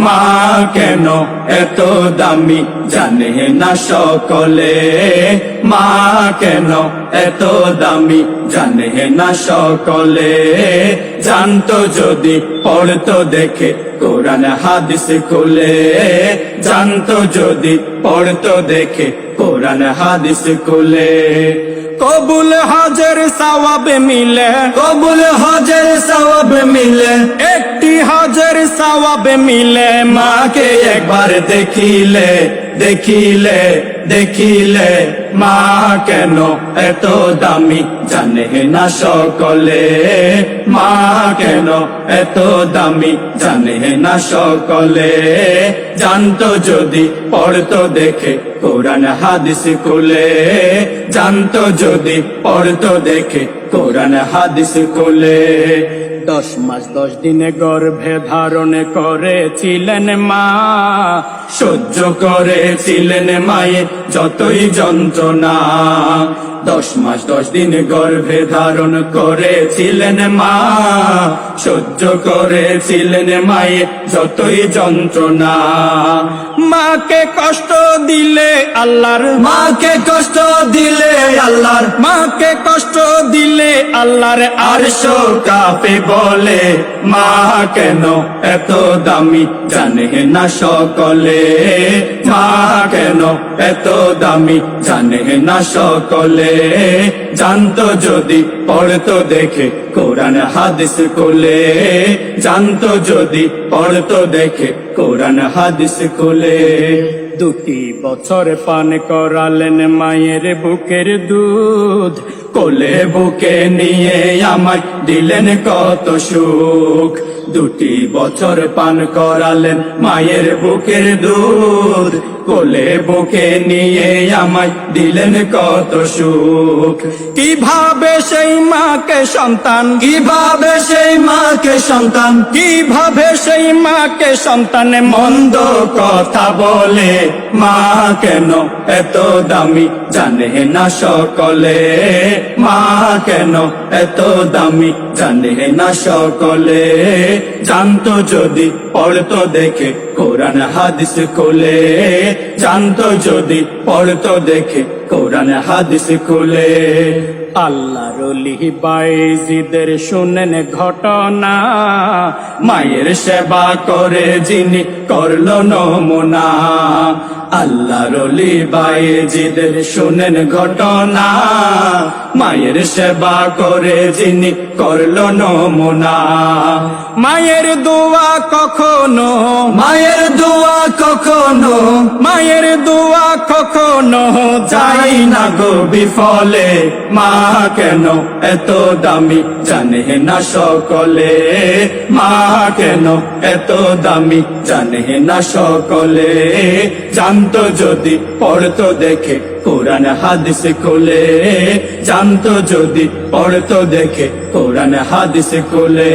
মা কেন এত দামি জানে না সকলে, মা কেন এত দামি জানে না সকলে। জানতো যদি পড়তো দেখে কোরআন হাদিস খুলে, জানতো যদি পড়তো দেখে কোরআন হাদিস খুলে। কবুল হজের সওয়াব মিলে, কবুল হজের সওয়াব মিলে, একটি হজের সওয়াব মিলে। মাকে একবার দেখিলে, দেখিলে, দেখিলে। মা কেন এত দামি জানে না সকলে, মা কেন এত দামি জানে না সকলে। জানতো যদি পড়তো দেখে কোরআন হাদিস খুলে, জানতো যদি পড়তো দেখে কোরআন হাদিস খুলে। 10 মাস 10 দিনে গর্ভে ধারণ করেছিলেন মা, সহ্য করেছিলেন মায়ের যতই যন্ত্রণা। 10 মাস 10 দিন গর্ভে ধারণ করেছিলেন মা, সহ্য করেছিলেন মায়ের যতই যন্ত্রণা। মাকে কষ্ট দিলে আল্লাহর, মাকে কষ্ট দিলে আল্লাহর, মাকে কষ্ট দিলে আল্লাহর আরশ কাঁপে বলে। মা কেন এত দামি জানে না সকলে, মা কেন এত দামি জানে না সকলে। জানতো যদি পড়তো দেখে কোরআন হাদিস খুলে, জানতো যদি পড়তো দেখে কোরআন হাদিস খুলে। 2 বছর পান করালেন মায়ের বুকের দুধ, কোলে বুকে নিয়ে আমায় দিলেন কত সুখ। 2 বছর পান করালেন মায়ের বুকের দুধ, কোলে বুকে নিয়ে আমায় দিলেন কত সুখ। কিভাবে সেই মাকে সন্তান, কিভাবে সেই মাকে সন্তান, কিভাবে সেই মাকে সন্তান মন্দ কথা বলে। মা কেন এত দামি জানে না সকলে, মা কেন এত দামি জানে না সকলে। জানতো যদি পড়তো দেখে কোরআন হাদিস খুলে, জানতো যদি পড়তো দেখে কোরআন হাদিস খুলে। আল্লাহর ওলি বাইজিদের শুনেন ঘটনা, মায়ের সেবা করে যিনি করলো নমুনা। আল্লাহর ওলি বাইজিদের শুনেন ঘটনা, মায়ের সেবা করে যিনি করলো নমুনা। মায়ের দোয়া কখনো, মায়ের দোয়া কখনো, মায়ের দোয়া কখনো যায় না গো বিফলে। মা কেন এত দামি জানে না সকলে, মা কেন এত দামি জানে না সকলে। জানতো যদি পড়তো দেখে কোরআন হাদিস খুলে, জানতো যদি পড়তো দেখে কোরআন হাদিস খুলে।